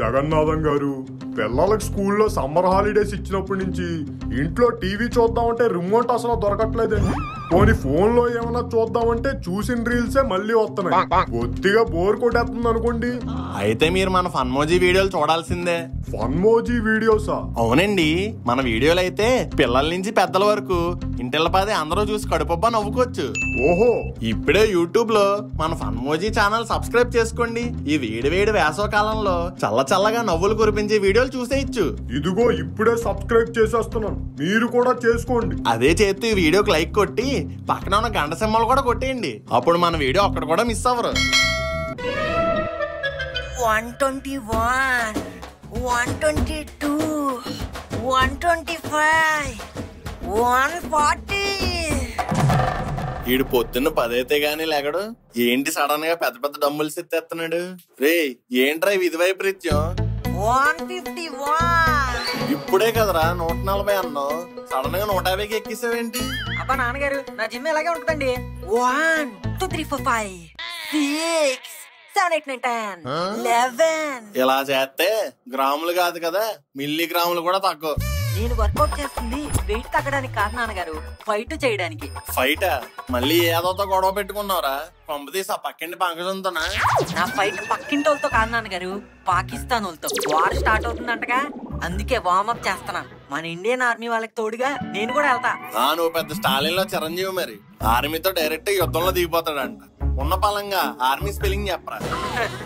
జగన్నాథం గారు, పిల్లలకి స్కూల్లో సమ్మర్ హాలిడేస్ ఇచ్చినప్పటి నుంచి ఇంట్లో టీవీ చూద్దామంటే రిమోట్ అసలు దొరకట్లేదండి. పోనీ ఫోన్ లో ఏమైనా చూద్దామంటే చూసిన రీల్సే మళ్ళీ వస్తున్నాయి. కొద్దిగా బోర్ కొట్టేస్తుంది అనుకోండి. అయితే మీరు మన ఫన్మోజీ వీడియోలు చూడాల్సిందే. ఫన్మోజీ వీడియోసా? అవునండి, మన వీడియోలు అయితే పిల్లల నుంచి పెద్దల వరకు ఇంటిల్లపాది అందరూ చూసి కడుపబ్బా నవ్వుకోవచ్చు. ఓహో, ఇప్పుడే యూట్యూబ్ లో మన ఫన్మోజీ ఛానల్ సబ్స్క్రైబ్ చేసుకోండి. ఈ వేడి వేసవ కాలంలో చల్లగా నవ్వులు కురిపించే వీడియోలు చూసేయచ్చు. ఇదిగో ఇప్పుడే సబ్స్క్రైబ్ చేసేస్తున్నాను, మీరు కూడా చేసుకోండి. అదే చేస్తూ ఈ వీడియోకి లైక్ కొట్టి పక్కన ఉన్న గంట సింబల్ కూడా కొట్టేయండి. అప్పుడు మన వీడియో ఒక్కటి కూడా మిస్ అవ్వరు. 121, 122, 125, 140. ఈడు పొద్దున్న 10 అయితే గానీ లేగడు. ఏంటి సడన్ గా పెద్ద పెద్ద డమ్ముల్స్ ఎత్తేస్తున్నాడు? రే ఏంట్రా ఇది వైపరీత్యం? 151. ఇప్పుడే కదరా 140 అన్నావు, సడన్ గా 150కి ఎక్కిసావేంటి? అబ్బా నాన్నగారు, నా జిమ్ ఇలాగే ఉంటుందండి. 1 2 3 4 5 6 7 8 9 10 11. ఇలా చేస్తే గ్రాములు కాదు కదా, మిల్లీ గ్రాములు కూడా తక్కువ. నేను వర్కౌట్ చేస్తుంది వెయిట్ తగ్గడానికి కాదు నాన్నగారు, ఫైట్ చేయడానికి. ఫైటా? మళ్ళీ ఏదోతో గొడవ పెట్టుకున్నావురా? పంపదీసి ఆ పక్కింటి పంకజంతోనా? నా ఫైట్ పక్కింటి వాళ్ళతో కాదు నాన్నగారు, పాకిస్తాన్ వాళ్ళతో. వార్ స్టార్ట్ అవుతుందంటగా, అందుకే వార్మప్ చేస్తున్నాను. మన ఇండియన్ ఆర్మీ వాళ్ళకి తోడుగా నేను కూడా వెళ్తా. నువ్వు పెద్ద స్టాలిన్ లో చిరంజీవి, మరి ఆర్మీతో డైరెక్ట్ యుద్ధంలో దిగిపోతాడంట. ఉన్న పలంగా ఆర్మీ స్పెల్లింగ్ చెప్పరా?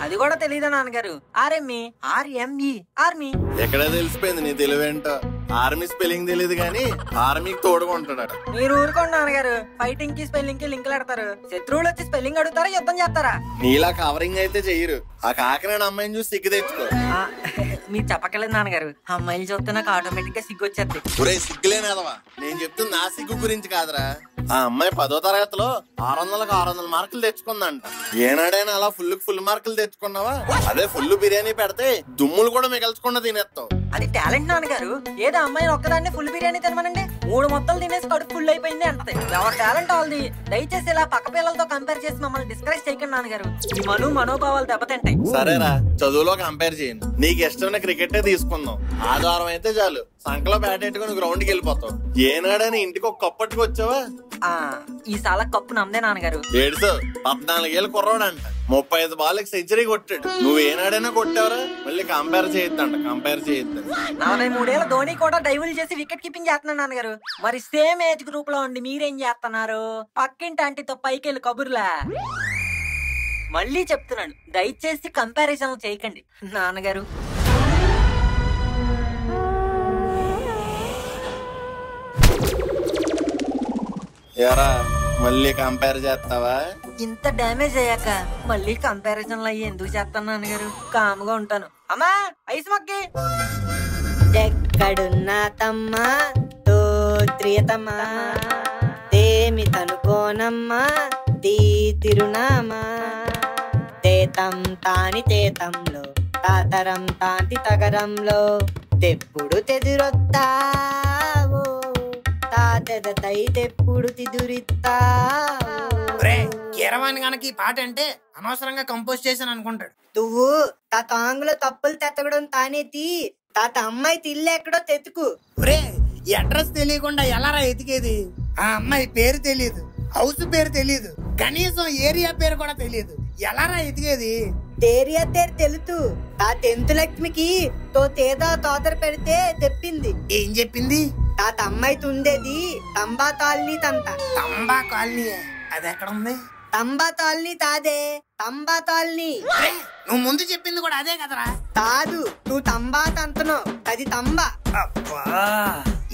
అది కూడా తెలీదా నాన్నగారు? RME RME army. ఎక్కడే తెలిసిపోయింది నీ తెలివేంటో. ఆర్మీ స్పెల్లింగ్ తెలియదు గానీ ఆర్మీకి తోడుగా ఉంటాడు. మీరు ఊరుకోండి నాన్నగారు, ఫైటింగ్ కి స్పెల్లింగ్ కి లింకులు పెడతారు. శత్రువులు వచ్చి స్పెల్లింగ్ అడుగుతారా, యుద్ధం చేస్తారా? నీలా కవరింగ్ అయితే చెయ్యరు. ఆ కాకినాడ అమ్మాయిని చూసి సిగ్గు తెచ్చుకో. మీరు చెప్పక్కర్లేదు నాన్నగారు, అమ్మాయిలు చూస్తే నాకు ఆటోమేటిక్ గా సిగ్గు వచ్చేది. ఒరే సిగ్గులేనదవా, నేను చెప్తుంది నా సిగ్గు గురించి కాదురా. ఆ అమ్మాయి 10వ తరగతిలో 600కు 600 మార్కులు తెచ్చుకుందంట. ఏనాడైనా అలా ఫుల్ మార్కులు తెచ్చుకున్నావా? అదే ఫుల్ బిర్యానీ పెడితే దుమ్ములు కూడా మిగల్చకుండా తినేస్తావు. అది టాలెంట్ నాన్నగారు. ఏదో అమ్మాయిని ఒక్కదాన్ని ఫుల్ బిర్యానీ తినమనండి, 3 మొత్తాలు తినేసి కడుపు ఫుల్ అయిపోయింది అంటది. ఎవరి టాలెంట్ వాళ్ళది. దయచేసి ఇలా పక్క పిల్లలతో కంపేర్ చేసి మమ్మల్ని డిస్కరేజ్ చేయకండి నాన్నగారు. ఈ మనోభావాలు దెబ్బతింటాయి. సరేరా, చదువులో కంపేర్ చేయను. నీకు ఇష్టమైన క్రికెటే తీసుకుందాం. ఆదివారం అయితే చాలు సంకలో బ్యాట్ పెట్టుకుని గ్రౌండ్ కి వెళ్ళిపోతావు. ఏనాడని ఇంటికి ఒక కప్పు పట్టుకొచ్చావా? ఈ సాల కప్పు నమ్మదే నాన్నగారు. ఏడుసో 14 ఏళ్ళు కుర్రాడంట, 35 బాల్కి సెంచరీ కొట్టాడు. నువ్వు ఏనాడైనా కొట్టావరా? మళ్ళీ కంపేర్ చేయొద్దంట. 43 ఏళ్ళ ధోని కూడా డైవులు చేసి వికెట్ కీపింగ్ చేస్తున్నాడు నాన్నగారు. మరి సేమ్ ఏజ్ గ్రూప్ లో ఉండి మీరేం చేస్తున్నారు? పక్కింటి ఆంటీతో పైకెళ్ళి కబుర్లా. మళ్ళీ చెప్తున్నాను, దయచేసి కంపారిజన్ చేయకండి నాన్నగారు. ఎరా మళ్ళీ కంపేర్ చేస్తావా? ఇంత డ్యామేజ్ అయ్యాక మళ్ళీ కంపారిజన్ అయ్యి ఎందుకు చేస్తాను నాన్నగారు? కామ్గా ఉంటాను. అమ్మా ఐస్ మొక్కి. ఎక్కడున్నా తమ్మా తోత్రియతమ్మా తేమి తనుకోనమ్మా తీ తిరునామా తేతం తాని తేతంలో తాతరం తాంతి తగరంలో తెప్పుడు తెదురొత్తావో తాతెదతై తెప్పుడు తిదురిత్తా. కీరవాణి గనక ఈ పాట అంటే అనవసరంగా కంపోజ్ చేశాను అనుకుంటాడు. నువ్వు తా తాంగులో తప్పులు తెత్తగడం తానేతి తాత అమ్మాయి తిల్లు ఎక్కడో తెతుకు. ఒరే ఈ అడ్రస్ తెలియకుండా ఎలారా ఎతికేది? ఆ అమ్మాయి పేరు తెలియదు, హౌస్ పేరు తెలియదు, కనీసం ఏరియా పేరు కూడా తెలియదు. ఎలారా ఎతికేది? ఏరియా పేరు తెలుసు. ఆ 10th లక్ష్మికి తో తేదా తోతర పెడితే తెప్పింది. ఏం చెప్పింది? తాత అమ్మాయి తుండేది తంబా కాలనీ తంత. తంబా కాలనీ? అది ఎక్కడ ఉంది? తంబా కాలనీ తాదే, తంబా కాలనీ. నువ్వు ముందు చెప్పింది కూడా అదే కదరా? కాదు, నువ్వు తంబా తంతను, అది తంబా. అబ్బా,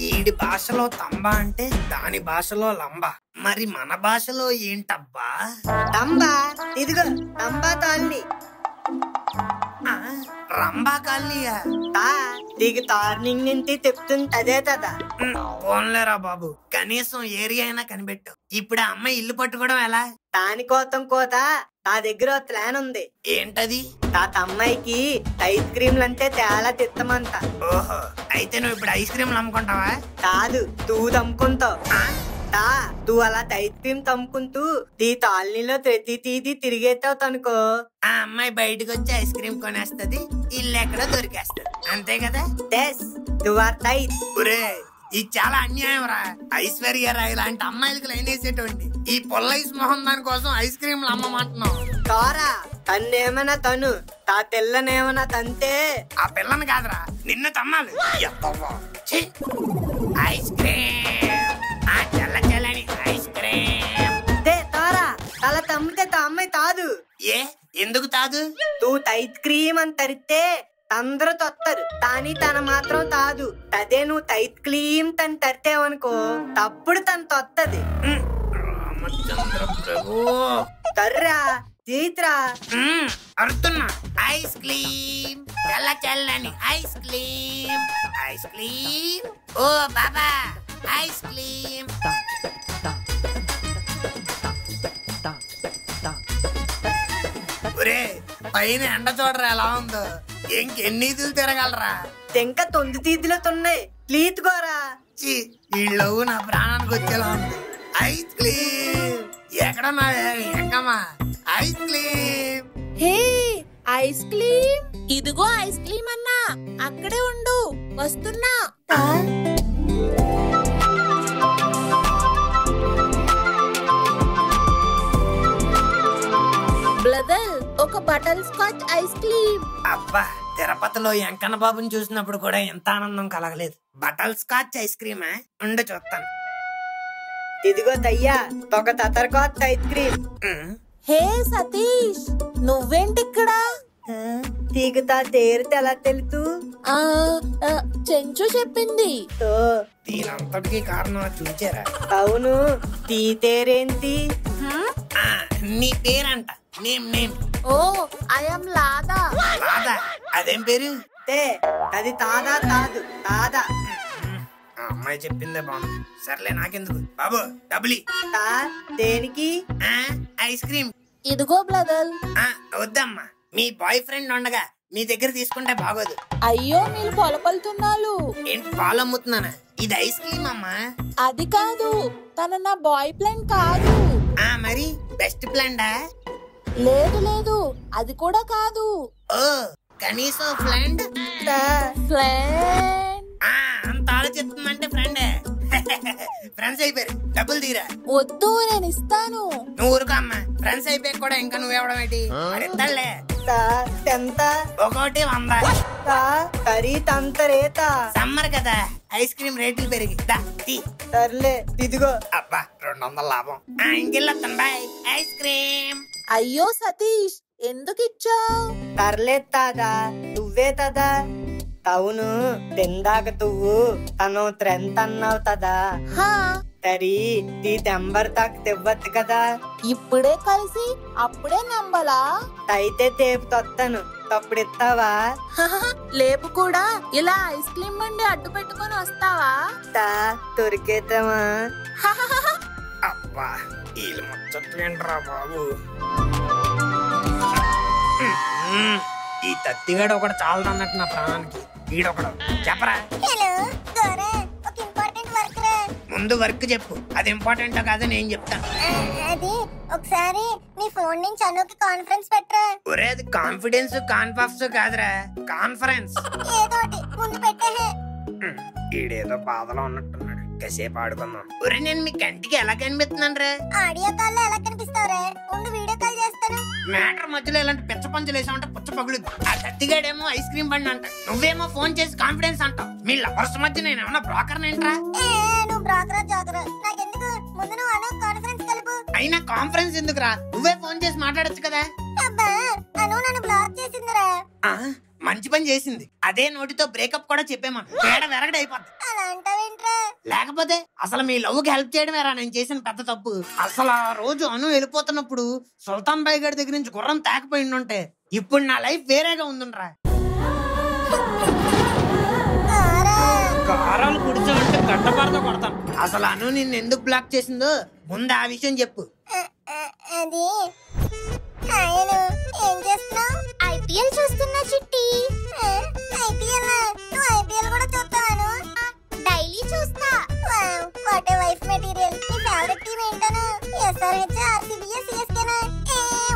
ఈడి భాషలో తంబా అంటే దాని భాషలో లంబా. మరి మన భాషలో ఏంటబ్బా? తంబా. ఇదిగో తంబా కాలనీ. రంబా కాలనీయా? నీకు టార్నింగ్ నుంచి చెప్తుంటదే కదా. పోన్లేరా బాబు, కనీసం ఏరియా అయినా కనిపెట్టు. ఇప్పుడు ఆ అమ్మాయి ఇల్లు పట్టుకోవడం ఎలా? దానికోసం కోత నా దగ్గర ప్లాన్ ఉంది. ఏంటది? తాత అమ్మాయికి ఐస్ క్రీమ్లు అంటే చాలా తిత్తమంట. ఓహో, అయితే నువ్వు ఇప్పుడు ఐస్ క్రీమ్లు అమ్ముకుంటావా? కాదు, దూది అమ్ముకుంటావు. నువ్వు అలా ఐస్ క్రీమ్ తమ్ముకుంటూ ఈ కాలనీలో ప్రతి తీది తిరిగేతావు తనుకో, ఆ అమ్మాయి బయటకు వచ్చి ఐస్ క్రీమ్ కొనేస్తది, ఇల్లు ఎక్కడో దొరికేస్తది, అంతే కదా? ఒరే ఇది చాలా అన్యాయం రా. ఐశ్వర్య రాయ్ లాంటి అమ్మాయిలకి లైన్ వేసేటువంటి ఈ పొల్లైస్ మొహం దాని కోసం ఐస్ క్రీమ్లు అమ్మమంటున్నావు. కారా తన్నేమన్నా తను తా తెల్లనేమన్నా తంతే ఆ పిల్లని కాదురా నిన్ను తమ్మాలి. ఐస్ క్రీమ్, ఆ చల్ల చల్లని ఐస్ క్రీమ్. తారా అలా తమ్మితే తా అమ్మాయి తాదు. ఏ ఎందుకు తాదు? నువ్వు ఐస్ క్రీమ్ అని తరితే అందరూ తొత్తారు, కానీ తన మాత్రం తాదు. అదే నువ్వు ఐస్ క్రీమ్ తను తరితేవనుకో తప్పుడు తను తొత్తది. రామచంద్ర ప్రభు తర్రా జీత్రా అరుతున్నా. ఐస్ క్రీమ్, చల్ల చల్లని ఐస్ క్రీమ్, ఐస్ క్రీమ్. ఓ బాబా ఐస్ క్రీమ్. ఒరే పైన ఎండ చూడరా ఎలా ఉందో, ఇంకెన్ని ఇదులు తిరగలరా? ఇంకా 9 తీదులు ఉన్నాయి, ప్లీజ్ గోరా. వీళ్ళు నా ప్రాణానికి వచ్చేలా ఉంది. ఐస్ క్రీమ్ ఎక్కడ ఎంకమ్మా? Ice cream. Hey ice cream, ఇదిగో ఐస్ క్రీమ్ అన్నా, అక్కడే ఉండు, వస్తున్నా. బ్రదర్ ఒక బటర్ స్కాచ్ ఐస్ క్రీమ్. అబ్బా తిరుపతిలో వెంకన్న బాబుని చూసినప్పుడు కూడా ఎంత ఆనందం కలగలేదు. బటర్ స్కాచ్ ఐస్ క్రీమా? ఉండి చూస్తాను. ఇదిగో తయ్యా ఒక తతర్కాచ్ ఐస్ క్రీమ్. హే సతీష్, నువ్వేంటి ఇక్కడ? తీగుతా తేరితే ఎలా తెలుసు? చెంచు చెప్పింది. దీనంతటికి కారణం చూచారా? అవును, తీ తేరేంటి? నీ పేరంట. Name oh I'm లాదా. లాదా? అదేం పేరు? అది తాదా తాదు తాదా. అమ్మాయి చెప్పిందే బాగుంది. సర్లే నాకెందుకు బాబు, డబ్బులి. దేనికి? Ice cream. ఇదిగో బ్రదర్. వద్దమ్మా, మీ బాయ్ ఫ్రెండ్ ఉండగా మీ దగ్గర తీసుకుంటే బాగోదు. అయ్యో మీరు పొలపలుతున్నాలు. ఏంటి పాలు అమ్ముతున్నానా? ఇది ఐస్ క్రీమ్ అమ్మా. అది కాదు, తన నా బాయ్ ఫ్రెండ్ కాదు. మరి బెస్ట్ ఫ్రెండా? లేదు లేదు, అది కూడా కాదు. ఓ కనీసం ఫ్రెండ్. ఫ్రెండ్ అంత ఆలోచిస్తుందంటే ఫ్రెండే. ఫ్రెండ్స్ అయిపోయారు, డబ్బులు తీరా. వద్దు, నేను ఇస్తాను. నువ్వు ఊరుకో అమ్మా, ఫ్రెండ్స్ అయిపోయాక కూడా ఇంకా నువ్వేవడం ఏంటి? ఇస్తాడులే. ఎంత? ఒకటి 100. ఖరీదంతరేత. సమ్మర్ కదా, ఐస్ క్రీమ్ రేట్లు పెరిగి. సర్లే ఇదిగో. అబ్బా 200 లాభం. ఇంకెళ్ళొస్తాను, బాయ్. Ice cream. అయ్యో సతీష్, ఎందుకు ఇచ్చావు? తర్లేదు తాదా, నువ్వే తదా. అవును, తిందాక నువ్వు తను త్రెంత్ అన్నావు తదా. సరి ఈ నెంబర్ తాకు తెవ్వచ్చు కదా. ఇప్పుడే కలిసి అప్పుడే నంబలా? అయితే తేపు తొత్తాను, తప్పుడు ఇస్తావా? లేపు కూడా ఇలా ఐస్ క్రీమ్ బండి అడ్డు పెట్టుకొని వస్తావా? దొరికేతామా? అబ్బా వీళ్ళు ముచ్చట్లేంట్రా బాబు. ఈ తత్తిగాడు ఒకటి చాలదు అన్నట్టు నా ప్రాణానికి. ఈడొకడు చెప్పరా. ముందు వర్క్ చెప్పు, అది ఇంపార్టెంట్ కాదు నేను చెప్తాను. అది ఒకసారి నీ ఫోన్ నుంచి అనుకి కాన్ఫరెన్స్ పెట్టరా. ఒరే అది కాన్ఫిడెన్స్ కాన్ఫాక్స్ కాదురా, కాన్ఫరెన్స్. ఏదోటి ముందు పెట్టే. ఈడేదో బాధలో ఉన్నట్టున్నాడు, కాసేపు ఆడుకుందాం. ఒరే నేను మీ కంటికి ఎలా కనిపిస్తున్నాను రా? ఆడియో కాల్ లో ఎలా కనిపిస్తావురా? ఉండు వీడియో కాల్ చేస్తాను. మ్యాటర్ మధ్యలో ఇలాంటి పిచ్చ పంచులు వేసామంటే పుచ్చ పగులుద్ది. ఆ తత్తిగాడేమో ఐస్ క్రీమ్ బండి అంట, నువ్వేమో ఫోన్ చేసి కాన్ఫిడెన్స్ అంటావు. మీ లవర్స్ మధ్య నేను ఏమన్నా బ్రోకర్ ఏంట్రా? నువ్వు బ్రోకరా జోకరా నాకెందుకు? ముందు నువ్వు అను కాన్ఫరెన్స్ కలుపు. అయినా కాన్ఫరెన్స్ ఎందుకురా, నువ్వే ఫోన్ చేసి మాట్లాడొచ్చు కదా. అబ్బా అను నన్ను బ్లాక్ చేసిందిరా. మంచి పని చేసింది. అదే నోటితో బ్రేకప్ కూడా చెప్పేమను, తేడ వెరగడైపోద్ది. అలా అంటావేంట్రా? లేకపోతే అసలు మీ లవ్ కి హెల్ప్ చేయడమేరా నేను చేసిన పెద్ద తప్పు. అసలు ఆ రోజు అను వెళ్ళిపోతున్నప్పుడు సుల్తాన్ బాయ్ గారి దగ్గర నుంచి గుర్రం తాకపోయి ఉంటే ఇప్పుడు నా లైఫ్ వేరేగా ఉందిరా. కారాలు కుడిచామంటే గడ్డపారతో కొడతాం. అసలు అను నిన్ను ఎందుకు బ్లాక్ చేసిందో ముందు ఆ విషయం చెప్పు. అది ఏం చేస్తున్నావు? ఐపీఎల్ చూస్తున్నా చిట్టి. ఐపీఎల్? నువ్వు ఐపీఎల్ కూడా చూస్తాను? డైలీ చూస్తా. What a wife material. నీ ఎస్ఆర్హెచ్, ఆర్సీబీ, సిఎస్కేనా?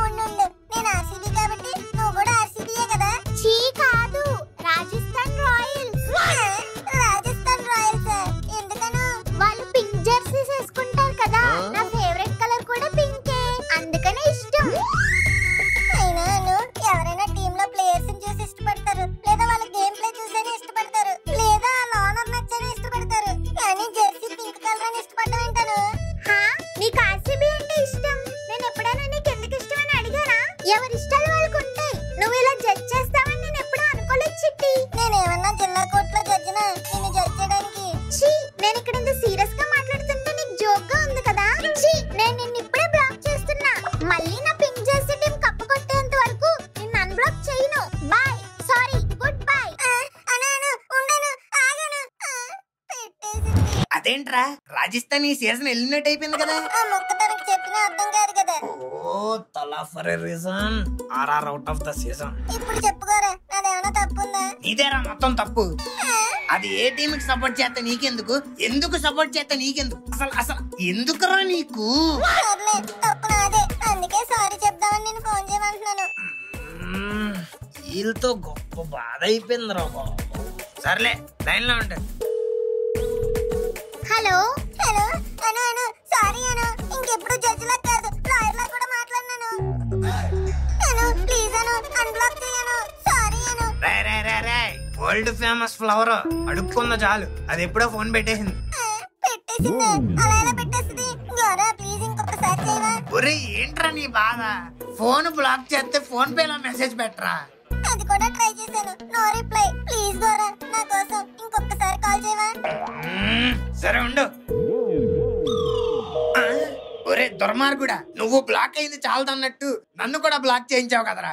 ఉండు నేను ఆర్సీబీ కాబట్టి నువ్వు కూడా ఆర్సీబీయే కదా? చీ కాదు, రాజస్థాన్ రాయల్స్. రాజస్థాన్ రాయల్స్ ఎందుకను? వాళ్ళు పింక్ జెర్సీస్ వేసుకుంటారు కదా, నా ఫేవరెట్ కలర్ కూడా పింకే, అందుకనే ఇష్టం. అయినా ఎవరైనా టీమ్ లో ప్లేయర్స్ చూసి ఇష్టపడతారు, లేదా వాళ్ళ గేమ్ ప్లే చూసేనే ఇష్టపడతారు, లేదా వాళ్ళ ఓనర్ నచ్చని ఇష్టపడతారు. కానీ జెర్సీ పింక్ కలర్ అని ఇష్టపడడం ఏంటను? నీకు ఆర్సీబీ అంటే ఇష్టం, నేను ఎప్పుడైనా నీకు ఎందుకు ఇష్టం అని అడిగానా? ఎవరి ఇష్టాలు వాళ్ళకు ఉంటాయి, నువ్వు ఇలా జడ్జ్ చేస్తావని నేను ఎప్పుడూ అనుకోలేదు చిట్టి. నేనేమన్నా జిల్లా కోర్టులో జడ్జినా నిన్ను జడ్జ్ చేయడానికి? ఛీ, నేను ఇక్కడ ఇంత సీరియస్ గా మాట్లాడుతుంటే నీకు జోక్ గా ఉంది కదా? ఛీ, నేను నిన్ను ఇప్పుడే బ్లాక్ చేస్తున్నా. మళ్ళీ నా పింక్ జెర్సీ టీం కప్పు కొట్టేంత వరకు నిన్ను అన్బ్లాక్ చేయను. Bye, sorry, goodbye. ఉండను, ఆగను. పెట్టేసింది. అదేంట్రా, రాజస్థాన్ ఈ సీజన్ ఎలిమినేట్ అయిపోయింది కదా? ఆ మొక్క తనకు చెప్పినా అర్థం కాదు కదా. ఓ Thala for a reason RR out of the season. ఇప్పుడు చెప్పుకోరా, నాదేమన్నా తప్పుందా? ఇదేరా మొత్తం తప్పు. అది ఏ టీమ్ కి సపోర్ట్ చేస్తే నీకెందుకు, ఎందుకు సపోర్ట్ చేస్తే నీకెందుకు, అసలు అసలు ఎందుకురా నీకు? సర్లే, తప్పు నాదే, అందుకే సారీ చెప్దామని నేను ఫోన్ చేయమంటున్నాను. వీళ్ళతో గొప్ప బాధ అయిపోయిందిరా బాబు. సర్లే, లైన్ లో ఉంటా. హలో హలో సారీ ఇంకెప్పుడు జడ్జి లా కాదు, లాయర్ లా కూడా మాట్లాడినాను. ప్లీజ్ అన్బ్లాక్ చేయను. సారీ వరల్డ్ ఫేమస్ ఫ్లవర్ అడుక్కున్న చాలు, అది ఎప్పుడో ఫోన్ పెట్టేసింది. పెట్టేసిందా? అలా ఎలా పెట్టేస్తుంది? గోరా ప్లీజ్ ఇంకొకసారి చేయవా? ఒరే ఏంట్రా నీ బాధ? ఫోన్ బ్లాక్ చేస్తే ఫోన్ పే లో మెసేజ్ పెట్టరా. అది కూడా ట్రై చేశాను, నో రిప్లై. ప్లీజ్ గోరా, నా కోసం ఇంకొకసారి కాల్ చేయవా? సరే ఉండు. ఒరే దుర్మార్గుడా, నువ్వు బ్లాక్ అయింది చాలదన్నట్టు నన్ను కూడా బ్లాక్ చేయించావు కదరా.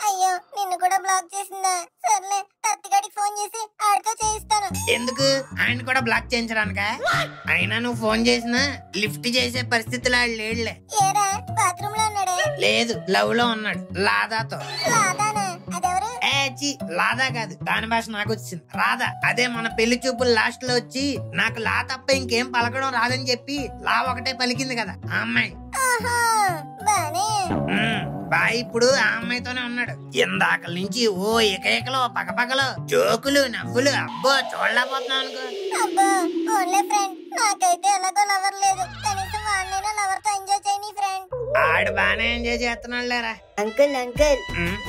అయ్యో, నిన్ను కూడా బ్లాక్ చేసిందా? సర్లే, కత్తిగాడికి ఫోన్ చేసి ఆడితో చేయిస్తాను. ఎందుకు? ఆయన కూడా బ్లాక్ చేయించడానికా? అయినా నువ్వు ఫోన్ చేసినా లిఫ్ట్ చేసే పరిస్థితిలో లేడులే. ఏరా, బాత్రూమ్ లో ఉన్నాడే? లేదు, లవ్ లో ఉన్నాడు లాదాతో. లాదానా? అదెవరు? లాదా కాదు, దాని భాష నాకు వచ్చింది, రాధా. అదే మన పెళ్లి చూపులు లాస్ట్ లో వచ్చి నాకు లా తప్ప ఇంకేం పలకడం రాదని చెప్పి లా ఒకటే పలికింది కదా ఆ అమ్మాయి. బాయ్ ఇప్పుడు ఆ అమ్మాయితోనే ఉన్నాడు. ఇందాకల నుంచి ఓ ఏకైకలో పక్కపక్కలో జోకులు నవ్వులు, అబ్బో చూడలేకపోతున్నాను అనుకో. అబ్బో, ఓన్లీ ఫ్రెండ్. నాకైతే ఎలాగో లవర్ లేదు, కనీసం వాడినైనా లవర్ తో ఎంజాయ్ చేయని ఫ్రెండ్. ఆడు బానే ఎంజాయ్ చేస్తున్నాడు లేరా. అంకుల్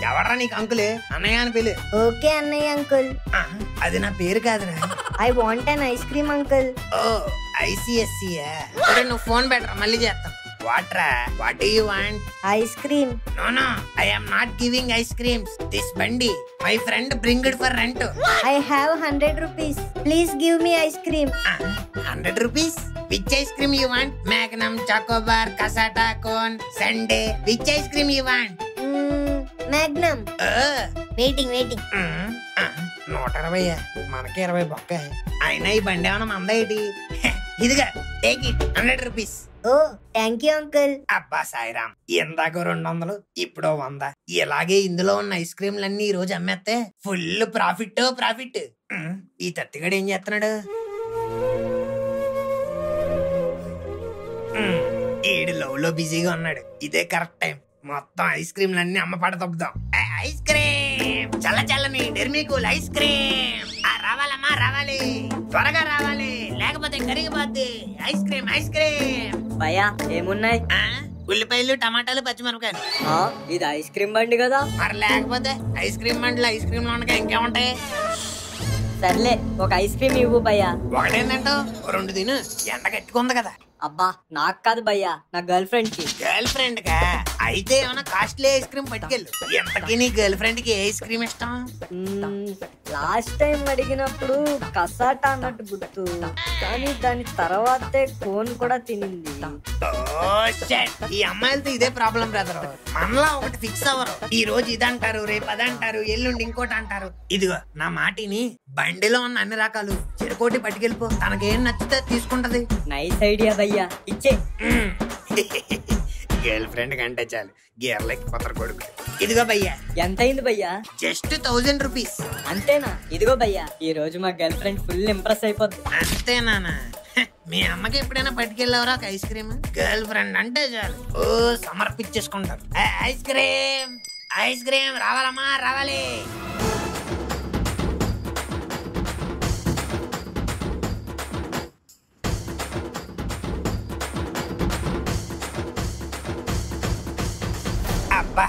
ఎవడరా నీకు అంకుల్? అన్నయ్య అని పిలు. ఓకే అన్నయ్య అంకుల్. అది నా పేరు కాదురా. I want an ice cream uncle. ఓ ఐసిఎస్సియా. నువ్వు ఫోన్ పెట్టరా, మళ్ళీ చేస్తాను. వాట్రా, what do you want? Ice cream. No, I am not giving ice creams. This bandi, my friend bring it for rent. I have 100 rupees. Please give me ice cream. 100 rupees? Which ice cream you want? Magnum, Chocobar, Casata, Cone, Sundae. Which ice cream you want? Magnum. Waiting. 120 మనకి 20 బొక్క. అయినా ఈ బండి ఏమన్నా మంద ఏంటి? ఇదిగా take it, 100 rupees. Oh, thank you uncle. అబ్బా సాయిరామ్, ఎందాక 200, ఇప్పుడు 100. ఇలాగే ఇందులో ఉన్న ఐస్ క్రీమ్లన్నీ ఈ రోజు అమ్మేస్తే ఫుల్ ప్రాఫిట్. ఈ తత్తిగాడు ఏం చేస్తున్నాడు? ఈడు లవ్ లో బిజీగా ఉన్నాడు. ఇదే కరెక్ట్ టైం, మొత్తం ఐస్ క్రీమ్లన్నీ అమ్మ పడ తొక్కుదాం. ఐస్ క్రీమ్ చల్లని డెర్మికూల్ ఐస్ క్రీమ్. రావాలమ్మా, రావాలి, త్వరగా రావాలి, లేకపోతే కరిగిపోద్ది. ఐస్ క్రీమ్ భయ్యా ఏమున్నాయి? ఉల్లిపాయలు, టమాటాలు, పచ్చిమిరపకాయలు. ఇది ఐస్ క్రీమ్ బండి కదా? మరి లేకపోతే ఐస్ క్రీమ్ బండిలో ఐస్ క్రీమ్ లో ఉండగా ఇంకేముంటాయి? సర్లే, ఒక ఐస్ క్రీమ్ ఇవ్వు భయ్యా. ఒకటేందంటో 2 తిను, ఎండ కట్టుకుంది కదా. అబ్బా నాకు కాదు భయ్యా, నా గర్ల్ ఫ్రెండ్ కి. గర్ల్ ఫ్రెండ్ కా? అయితే ఏమన్నా కాస్ట్లీ ఐస్ క్రీమ్ పట్టుకెళ్ళు. ఎంతకీ నీ గర్ల్ ఫ్రెండ్ కి ఏ ఐస్ క్రీమ్ ఇష్టం? లాస్ట్ టైం అడిగినప్పుడు కసాటా అన్నట్టు గుర్తు, కానీ దాని తర్వాతే కోన్ కూడా తినింది. ఈ అమ్మాయిలతో ఇదే ప్రాబ్లం బ్రదర్. మనలా ఒకటి ఫిక్స్ అవ్వరు. ఈ రోజు ఇదంటారు, రేపు అదంటారు, ఎల్లుండి ఇంకోటి అంటారు. ఇదిగో నా మాటిని, బండిలో ఉన్న అన్ని రకాలు చెరుకోటి పట్టుకెళ్ళిపో. తనకేం నచ్చితే తీసుకుంటది. నైస్ ఐడియా భయ్యా, ఇచ్చే. గర్ల్ ఫ్రెండ్ కంటే చాలు గేర్లకి కొత్త కొడుకు. ఇదిగో భయ్యా. ఎంత అయింది భయ్యా? Just 1000 rupees. అంతేనా? ఇదిగో భయ్యా, ఈ రోజు మా గర్ల్ ఫ్రెండ్ ఫుల్ ఇంప్రెస్ అయిపోద్ది. అంతేనా? మీ అమ్మకి ఎప్పుడైనా పట్టుకెళ్ళావరా ఒక ఐస్ క్రీమ్? గర్ల్ ఫ్రెండ్ అంటే చాలు ఓ సమర్పించేసుకుంటారు. ఐస్ క్రీమ్ ఐస్ క్రీమ్ రావాలమ్మా రావాలి. అబ్బా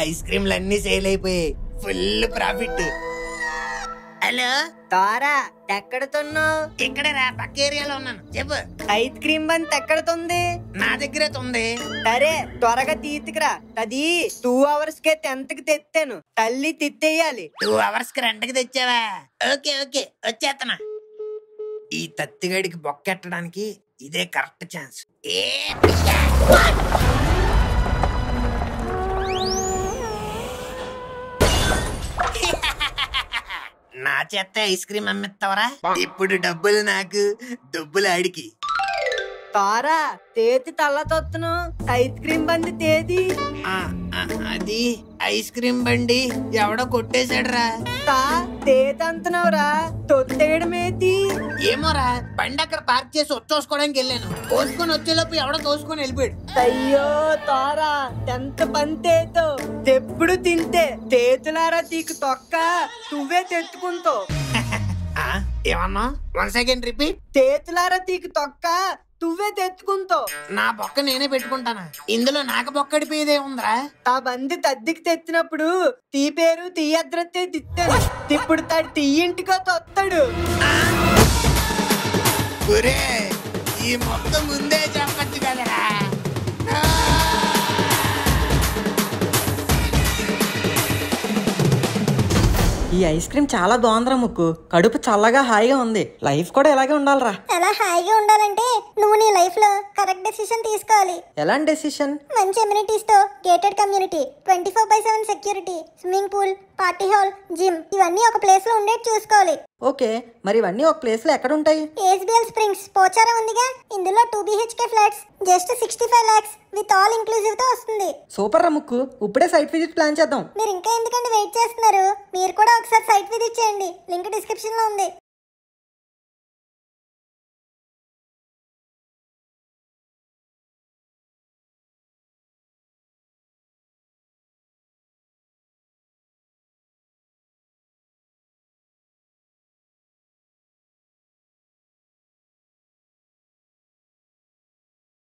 ఐస్ క్రీమ్లు అన్ని సేల్ అయిపోయాయి. Full profit. హలో తారా ఎక్కడున్నావు? ఇక్కడే రా, పక్క ఏరియాలో ఉన్నాను. చెప్పు. ఐస్ క్రీమ్ బంత్ ఎక్కడుంది? నా దగ్గరే ఉంది. సరే త్వరగా తీతుకురా. అది 2 hours కే 10th కి తెచ్చాను. తల్లి తిత్తేయాలి. 2 hours కి రెంట్కి తెచ్చావా? ఓకే ఓకే వచ్చేస్తున్నా. ఈ తత్తిగడికి బొక్కెట్టడానికి ఇదే కరెక్ట్ ఛాన్స్. నా చేత ఐస్ క్రీమ్ అమ్మిస్తావరా? ఇప్పుడు డబ్బులు నాకు, డబ్బులు ఆడికి. తారా తేతి తల్లతొత్తును ఐస్ క్రీమ్ బండి తేది. అది ఐస్ క్రీమ్ బండి ఎవడో కొట్టేశాడురా. తేతి అంటున్నావురా, తొత్తేయడమేది. ఏమోరా, బండి అక్కడ పార్క్ చేసి వచ్చేసుకోవడానికి వెళ్ళాను. కోసుకొని వచ్చేలోపు ఎవడో తోసుకొని వెళ్ళిపోయాడు. అయ్యో తారా ఎంత పని తేతో ఎప్పుడు తింటే తేతులారా తీకు తొక్క నువ్వే తెచ్చుకుంటావు. ఏమన్నా? 1 second రిపీట్. తేతులారా తీకు తొక్క నువ్వే తెచ్చుకుంటావు. నా బొక్క నేనే పెట్టుకుంటానా? ఇందులో నాకు బొక్కడిపోయేదే ఉందిరా. ఆ బంది తద్దికి తెచ్చినప్పుడు తీ పేరు తీయద్రతే తిట్టాడు. ఇప్పుడు తాడు తీయింటికో తొత్తాడు. ఒరే ఈ మొత్తం ముందే చెప్పచ్చు కదరా. ఈ ఐస్ క్రీమ్ చాలా బాగుందిరా ముక్కు. కడుపు చల్లగా హాయిగా ఉంది. లైఫ్ కూడా ఇలాగే ఉండాలిరా. అలా హాయిగా ఉండాలంటే నువ్వు నీ లైఫ్ లో కరెక్ట్ డెసిషన్ తీసుకోవాలి. ఎలాంటి డెసిషన్? మంచి ఎమ్యూనిటీస్ తో gated community, 24/7 security, swimming pool, party hall, gym ఇవన్నీ ఒక ప్లేస్ లో ఉండేది చూసుకోవాలి. ఓకే, మరి ఇవన్నీ ఒక ప్లేస్ లో ఎక్కడ ఉంటాయి? ఎస్బిఎల్ స్ప్రింగ్స్ పోచారం ఉందిగా, ఇందులో 2 BHK flats just 65 lakhs with all inclusive తో వస్తుంది. సూపర్ రా ముక్కు, ఇప్పుడే సైట్ విజిట్ ప్లాన్ చేద్దాం. మీరు ఇంకా ఎందుకంటే వెయిట్ చేస్తున్నారు? మీరు కూడా ఒకసారి సైట్ విజిట్ చేయండి. లింక్ డిస్క్రిప్షన్ లో ఉంది.